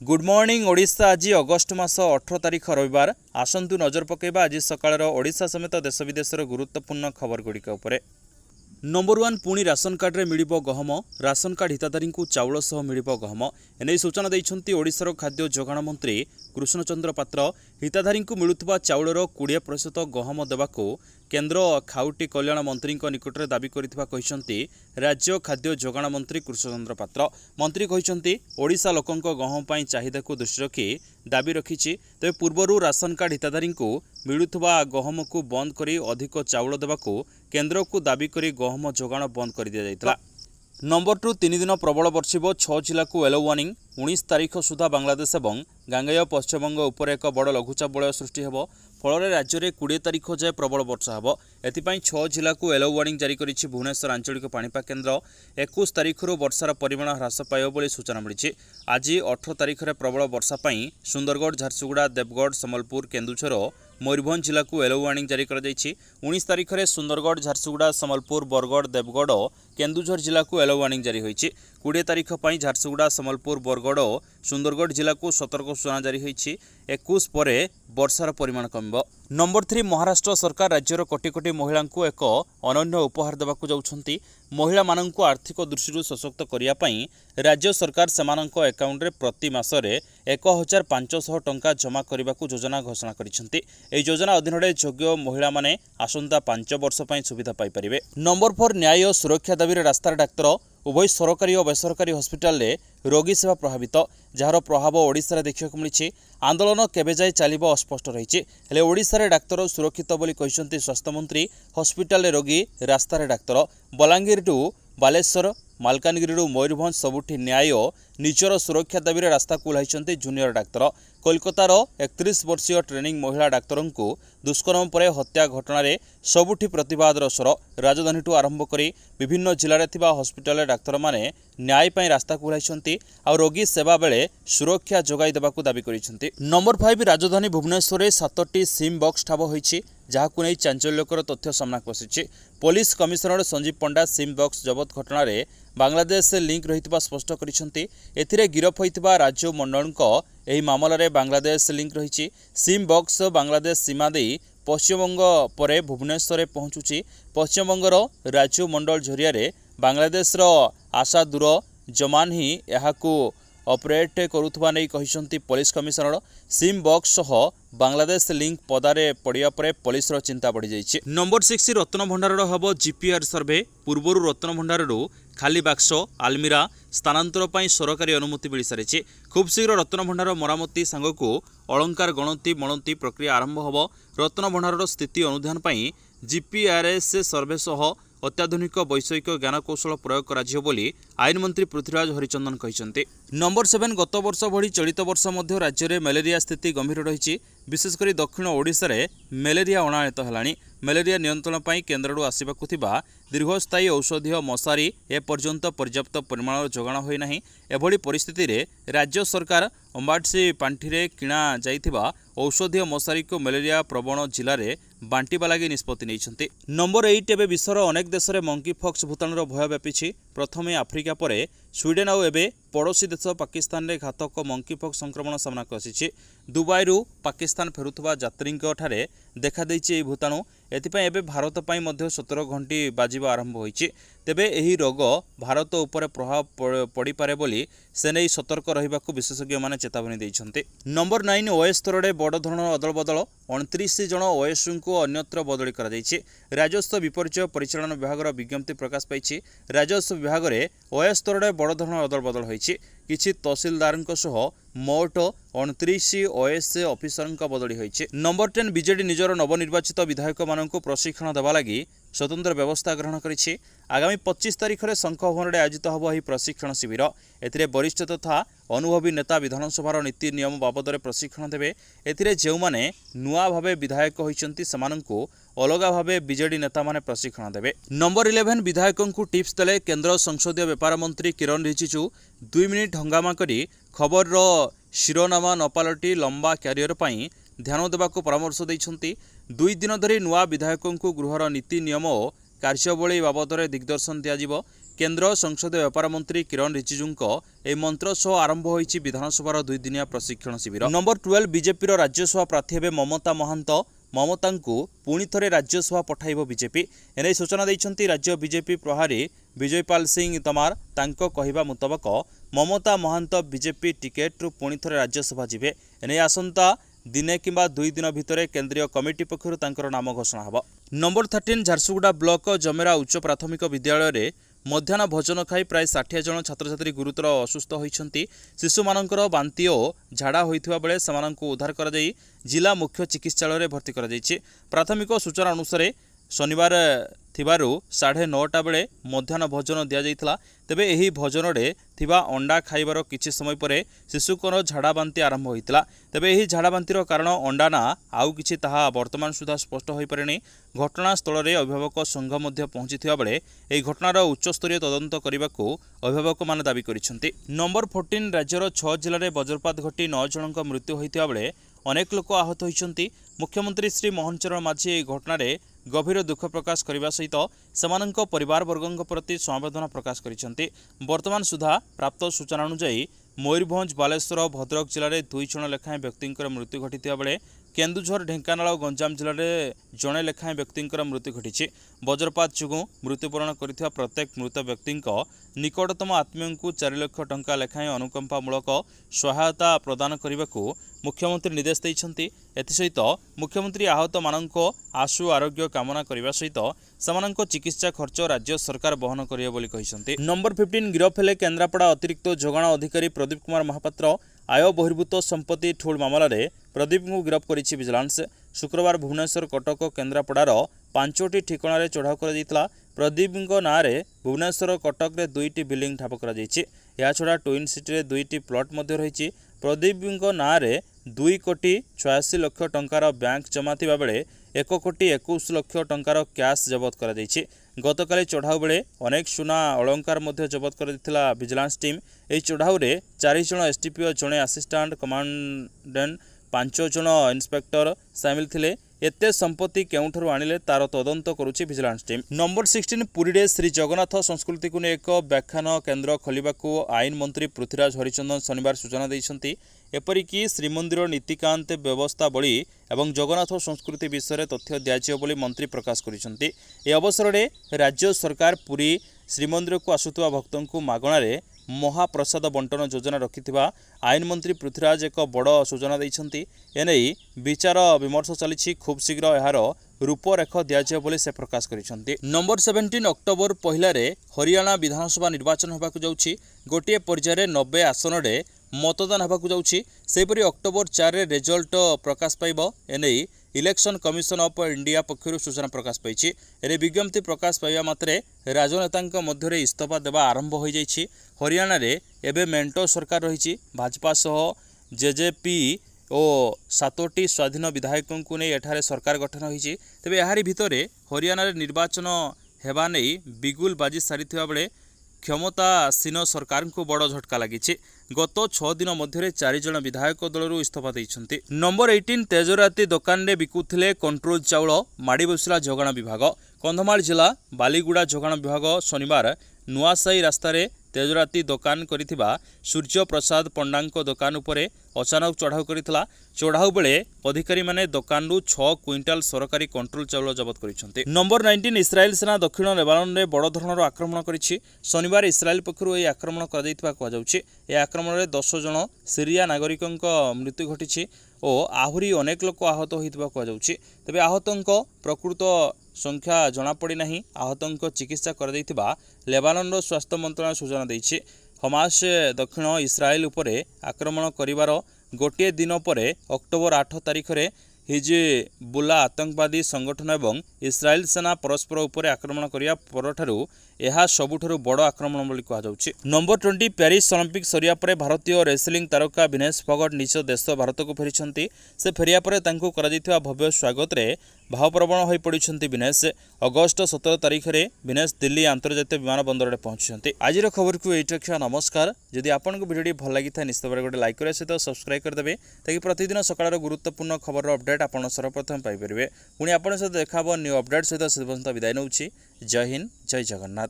Good morning Odisha. आज August मास 18 तारिख रविवार। आसंतु नजर पकेबा आज सकाळर ओडिशा समेत देश विदेशर गुरुत्वपूर्ण खबर गुड़िक उपरे। नंबर 1 पुणी राशन कार्ड रे मिलिबो गहम। राशन कार्ड हिताधारी को चाउल सह मिलिबो गहम। एने सूचना दैछंती ओडिशार खाद्य जोगाण मंत्री कृष्णचंद्र पात्र। हिताधारी को मिलुथबा चाउलर 20% गहम देबाको केन्द्र खाउटी कल्याण मंत्री निकट में दाबी करथिबा कहिसंती राज्य खाद्य जोगाण मंत्री कृष्णचंद्र पात्र। मंत्री कहिसंती ओडिशा लोकंक गहम पई चाहिदा को दृष्टि रखी दाबी रखिछि। तबे पूर्वरु राशन कार्ड हिताधारी को मिलुथबा गहम को बंद करी अधिक चाउल देबाको केन्द्र को दाबी करी गहम जोगाण बंद कर दिया जायतिला। नंबर 2 3 दिन प्रबल बर्षिब 6 जिला को येलो वार्निंग। 19 तारिख सुधा बांग्लादेश और गांगेय पश्चिमबंग उपर एक बड़ लघुचाप वलय सृष्टि हेबो। फल राज्य में 20 तारिख जाए प्रबल वर्षा हेबो। एथिपाई 6 जिला को येलो वार्निंग जारी करिछि भुवनेश्वर आंचलिक पाणीपाग केन्द्र। 21 तारिख वर्षार परिमाण ह्रास पाइब बोली सूचना मिली। आज 18 तारिख में प्रबल वर्षा पाई सुंदरगढ़, झारसुगुड़ा, देवगढ़, सम्बलपुर, केन्दुझर, मयूरभंज जिला को येलो वार्निंग जारी कर 19 तारिख में सुंदरगढ़, झारसुगुड़ा, सम्बलपुर, बरगढ़, देवगढ़ और केन्दुझर जिला को येलो वार्निंग जारी होईछि। 20 तारिख पर झारसुगुड़ा, सम्बलपुर, बरगढ़ और सुंदरगढ़ जिला को सतर्क सूचना जारी होईछि। 21 पर वर्षार परिमाण कमिब। नंबर 3 महाराष्ट्र सरकार राज्यर कोटी कोटी महिला को एक अनन्य उपहार देवाक जाउछंती। महिला माननकु आर्थिक दृष्टि सशक्त करिया पई राज्य सरकार सेमानंक अकाउंट रे प्रति मासरे 1500 टंका जमा करने योजना घोषणा करिसेंती। एही योजना अधीन रे योग्य महिला माने आसंता 5 वर्ष पई सुविधा पाई परिबे। नंबर 4 न्याय सुरक्षा दाबी रे रास्तार डाक्तर। उभय सरकारी और बेसरकारी हस्पिटाल रे रोगी सेवा प्रभावित, जार प्रभाव ओडिशा रे देखिବାକୁ मिलिछि। आंदोलन केबे जाय चलिबो अस्पष्ट रहिछि। हेले ओडिशा रे डाक्तर सुरक्षित बोली कहिसंती स्वास्थ्य मंत्री। हस्पिटाल रे रोगी, रास्ता रे डाक्तर। बलांगीर टू बालेश्वर, मालकानगिरी मयूरभंज सबुठी न्याय निजर सुरक्षा दाबी रे रास्ता को ओह्लाइछंती जूनियर डाक्तर। कोलकातार 31 वर्षीय ट्रेनिंग महिला डाक्तरों को दुष्कर्म पर हत्या घटना सबुठी प्रतिवादर स्वर। राजधानी ठू आरंभ करी विभिन्न जिले में हस्पिटाल डाक्तर माने न्याय पाई रास्ता को ओह्लाइछंती आ रोगी सेवा बेले सुरक्षा जोगाई देबाकू दाबी करिसेंती। नंबर 5 राजधानी भुवनेश्वर में 7टी सिम बक्स ठाब होईछि, जहाकू नहीं चांचल्यकर तथ्य सामना आसिछि। पुलिस कमिशनर संजीव पंडा सिम बक्स जबत घटना रे बांग्लादेश लिंक रहितबा स्पष्ट करिसेंती। एथिरे गिरफ होइतबा राज्य मंडलको एही मामला रे बांग्लादेश लिंक रहिछि। सिम बक्स बांग्लादेश सीमा देई पश्चिमबंग परे भुवनेश्वर रे पहुंचुछि। पश्चिमबंगर राज्य मंडल जरिया रे बांग्लादेश रो आशा दूर जमान ही एहाकू ऑपरेट करुथबा नै कहिसंती पुलिस कमिशनर। सिम बक्स सह बांग्लादेश लिंक पदारे पड़िया परे पुलिस रो चिंता बढ़ी जाइछि। नंबर 6 रत्न भंडार हबो जीपीआर सर्वे। पूर्वरु रत्न भंडार खाली बाक्स आलमीरा स्थानांतर पर सरकारी अनुमति मिल सारी। खूब शीघ्र रत्न भंडार मरामती सांगकू अलंकार गणति मणति प्रक्रिया आरंभ होब। रत्न भंडार स्थिति अनुधान पर जीपीआरएस सर्वे सह अत्याधुनिक वैषयिक ज्ञानकौशल प्रयोग कराजियो बोली आईन मंत्री पृथ्वीराज हरिचंदन कहिसंती। नंबर 7 गत वर्ष भली चलित वर्ष मध्य राज्य में मलेरिया स्थिति गंभीर रही। विशेषकर दक्षिण ओडिशा रे मलेरिया अणायत हेलाणी। मलेरिया नियंत्रण पर केन्द्र आसवाक दीर्घस्थायी औषधीय मशारी एपर्यंत पर्याप्त परिमाण जोगाण होई नाही। एभली परिस्थिति रे राज्य सरकार अंबाडसी पांठी रे किणा जाइथिबा औषधीय मशारी को मलेरिया प्रवण जिले में बांटिबा लागि निष्पत्ति नैछंती। नंबर 8 एबे विश्वर अनेक देश में मंकी फॉक्स भूताणुर भय व्यापी। प्रथमे आफ्रिका परे स्वीडेन और एबे पड़ोशी देश पाकिस्तान रे घातक मंकी फॉक्स संक्रमण सामना को आसीछि। दुबई पाकिस्तान फेरुथबा यात्रींक ठारे देखा देइछि भूताणु। एथिपाई एबे भारत पाई मध्य 17 घंटी बाजिबा आरंभ होइछि। तेबे एही रोग भारत उपर प्रभाव पड़ी पारे बोली सेनै सतर्क रहिबाकू विशेषज्ञ माने चेतावनी दैछन्ते। नंबर 9 ओएस स्तरे बड़ धरणर अदल बदल। 29 जन ओएस को अन्यत्र बदली करा जाइछि। राजस्व विपर्यय परिचालन विभाग विज्ञप्ति प्रकाश पाइछि। राजस्व विभाग में ओएस स्तरे बड़ धरणर अदल बदल होइछि। किछि तहसीलदार सह मोट 29 ओएस ऑफिसर बदली होइछि। नंबर 10 बीजेडी निजर नवनिर्वाचित विधायक माननकु प्रशिक्षण देवा लागि स्वतंत्र व्यवस्था ग्रहण करिछि। आगामी 25 तारिख में शंख भवन में आयोजित होब एही प्रशिक्षण शिविर। एथिरे वरिष्ठ तथा अनुभवी नेता विधानसभा नीति नियम बाबद प्रशिक्षण देवे। एथिरे जेउमाने नुआ भावे विधायक होइछन्ति सेमानंकु अलगा भावे बीजेडी नेता माने प्रशिक्षण देवे। नंबर 11 विधायकों को टिप्स देले केंद्र संसदीय व्यापार मंत्री किरण रिजिजू। 2 मिनिट हंगामा करी खबर शिरोनामा न पलटि लंबा क्यारियर पर ध्यान देवाक परामर्श दैछन्ति। 2 दिन धरी नुआ विधायकों को गृहर नीति नियम और कार्यावली बाबद दिग्दर्शन दिज्व। केन्द्र संसदीय व्यापार मंत्री किरण रिजिजू ए मंत्र सह आरंभ होईछि विधानसभा 2 दिनिया प्रशिक्षण शिविर। नंबर 12 बीजेपी राज्यसभा प्रार्थी हेबे ममता महांत। ममता को पुणी थे राज्यसभा पठाइब बीजेपी एने सूचना देइछंती राज्य बीजेपी प्रभारी विजयपाल सिंह तमार। तांको कहिबा मुताबक ममता महांत बीजेपी टिकेट रु पुणी थे राज्यसभा जिबे एने आसंता दिने किंबा 2 दिन भितर केंद्रीय कमिटी पक्षरु तांकर नाम घोषणा हबो। नंबर 13 झारसुगुड़ा ब्लॉक जमेरा उच्च प्राथमिक विद्यालय रे मध्याह्न भोजन खाई प्राय 60 जन छात्र छात्री गुरुतर असुस्थ होइछंती। शिशु मानकर बांती और झाड़ा होइथिबा बेले सेमानंकु उद्धार करा जाई जिला मुख्य चिकित्सालय रे भर्ती करा जाईछि। प्राथमिक सूचना अनुसार शनिवार थिबारु 9:30 बेले मध्याह्न भोजन दिया जाइथिला। तेबे एही भोजन रे थिबा अंडा खाइबार किछि समय परे शिशुकर झाड़ा बांती आरंभ होइतिला। तेबे एही झाड़ा बांतीर कारण अंडा ना आउ किछि ताहा वर्तमान सुधा स्पष्ट होई पारेनी। घटनास्थल रे अभिभावक संघ मध्य पहुंचिथिबा बेले एही घटनार उच्चस्तरीय तदंत करबाकू अभिभावक मान दाबी करिसेंती। नंबर 14 राज्यर 6 जिल्ला रे वज्रपात घटी 9 जनक मृत्यु होइथिबा बेले अनेक लोक आहत होइछंती। मुख्यमंत्री श्री मोहन चरण माझी एही घटना रे गभीर दुख प्रकाश करने सहित सेमानंक परिवारवर्गों प्रति समवेदना प्रकाश करिसेंती। वर्तमान सुधा प्राप्त सूचना अनुसार मयूरभंज बालेश्वर भद्रक जिले में 2 जन लेखाएं व्यक्ति मृत्यु घटी बेले केन्दुझर ढेंकानाल और गंजाम जिले में जड़े लेखाएं व्यक्ति मृत्यु घटी। वज्रपात जो मृत्युवरण कर प्रत्येक मृत व्यक्ति निकटतम आत्मीय को 4 लाख टंका लेखाएं अनुकंपामूलक सहायता प्रदान करने को मुख्यमंत्री निर्देश देइछंती। एथिसहित मुख्यमंत्री आहत मानक आशु आरोग्य कामना करने सहित सेमानंक चिकित्सा खर्च राज्य सरकार बहन करिवे बोली कहिसंती। नंबर 15 गिरफ हेले केन्द्रापड़ा अतिरिक्त जोगाण अधिकारी प्रदीप कुमार महापात्र। आय बहिर्भूत संपत्ति ठूल मामला रे प्रदीप को गिरफ करिछि विजिलेंस। शुक्रवार भुवनेश्वर कटक केन्द्रापड़ार 5टी ठिकाणा चढ़ाऊ कर प्रदीप नाँ रे भुवनेश्वर कटक रे 2टी बिल्डिंग ठाप कर छड़ा ट्विन सिटी रे 2टी प्लॉट मध्य रही। प्रदीप नाँ रे 2 कोटी 86 लाख टंकार बैंक जमा थिबा बेले 1 कोटी 21 लाख टंकार कैश जबत कर गतकाली चढ़ाऊ बेले अनेक सुना अलंकार मध्य जबत कर विजिलेंस टीम। एही चढ़ाऊ रे 4 जन एसटीपीओ जड़े असिस्टेंट कमांडेंट 5 जन इंस्पेक्टर सामिल थिले। एते संपत्ति केउठरू आनिले तार तदंत करुछि विजिलेंस टीम। नंबर 16 पुरी रे श्री जगन्नाथ संस्कृति को एक व्याख्यान केन्द्र खोलिबाकू आईन मंत्री पृथ्वीराज हरिचंदन शनिवार सूचना दैछंती। एपरिकी श्रीमंदिर नीतिकांत व्यवस्थावली एवं जगन्नाथ संस्कृति विषय तथ्य दियाजियो बोली मंत्री प्रकाश करिसेंती। ए अवसर में राज्य सरकार पुरी श्रीमंदिर को आसुवा भक्तों को मागणारे महाप्रसाद बंटन योजना रखिथिबा आईन मंत्री पृथ्वीराज एक बड़ सूचना दैछंती। एने विचार विमर्श चली खूब शीघ्र यार रूपरेख दियाजियो बोली से प्रकाश करिसेंती। नंबर 17 अक्टोबर पहिला रे हरियाणा विधानसभा निर्वाचन होबाकू जाउछि। गोटे पर्याय 90 आसन रे मतदान होबाकू जाउछि। सेपरि अक्टोबर 4 रे रिजल्ट प्रकाश पाइबो। एने इलेक्शन कमिशन ऑफ इंडिया पक्षरु सूचना प्रकाश पाइछि। एने विज्ञप्ति प्रकाश पाइबा मात्रे राजनेतांक मध्य इस्तीफा देवा आरंभ हो जाइछि। हरियाणा रे एबे मेंटो सरकार रहिछि। भाजपा सह जेजेपी और 7टी स्वाधीन विधायकों को नहीं एठारे सरकार गठन होइछि। तेबे याहारी भितरे हरियाणा रे निर्वाचन हेबा नै बिगुल बाजी सारिथिबा बेले क्षमतासीन सरकार को बड़ झटका लगी। गत 6 दिन मध्य 4 जन विधायक दलरू इस्तीफा देइछंती। नंबर 18 तेजराती दुकान रे बिकुथिले कंट्रोल चाउल माड़ी बसिला जोगाण विभाग। कंधमाल जिला बालीगुड़ा जोगाण विभाग शनिवार नुआसाई रास्तार तेजराती दुकान करिथिबा सूर्य प्रसाद पंडांको दुकान उपरे अचानक चढ़ाऊ करिथिला। चढ़ाऊ बेले अधिकारी माने दुकान रु 6 क्विंटाल सरकारी कंट्रोल चाउल जबत करिसेंती। नंबर 19 इस्राएल सेना दक्षिण लेबानन रे बड़ धरणर आक्रमण करिछि। शनिवार इस्राएल पक्षरु एही आक्रमण करा दैथिबा कहै जाउछि। ए आक्रमण रे 10 जन सीरिया नागरिकंक मृत्यु घटिछि और आहुरी अनेक लोक आहत होइथिबा कहै जाउछि। तबे आहतंक प्रकृत संख्या जनापड़ी नहीं। आहतंक चिकित्सा कर दैथिबा लेबानन स्वास्थ्य मंत्रालय सूचना दैछि। हमास दक्षिण इस्राएल उपरे आक्रमण करिवार गोटे दिन परे अक्टोबर 8 तारिख रे हिजबुल्ला आतंकवादी संगठन एवं इस्राएल सेना परस्पर उपरे आक्रमण करिया परठारु यह सबुठारु बड़ आक्रमण बोली कहा जाउछि। नंबर 20 पेरिस ओलंपिक सरिया परे भारतीय रेसलिंग तारका विनेश फोगट निज देश भारत को फेरिछंती। से फेरिया परे तांको करा जैथिबा भव्य स्वागत रे भावप्रवण होई पड़िछंती विनेश। अगस्त 17 तारिख रे विनेश दिल्ली अंतर्जातीय विमान बंदर रे पहुंचछंती। आजिर खबर को एटा रखा नमस्कार। जदि आपनको वीडियो भल लागि था निश्चित भाबरे गोटे लाइक करे सहित सब्सक्राइब कर देबे ताकि प्रतिदिन सकाळर गुरुत्वपूर्ण खबर अपडेट आपण सर्वप्रथम पाई परिबे। पुणी आपण सहित देखाबो न्यू अपडेट सहित विदाय नउछि। जय हिंद जय जगन्नाथ।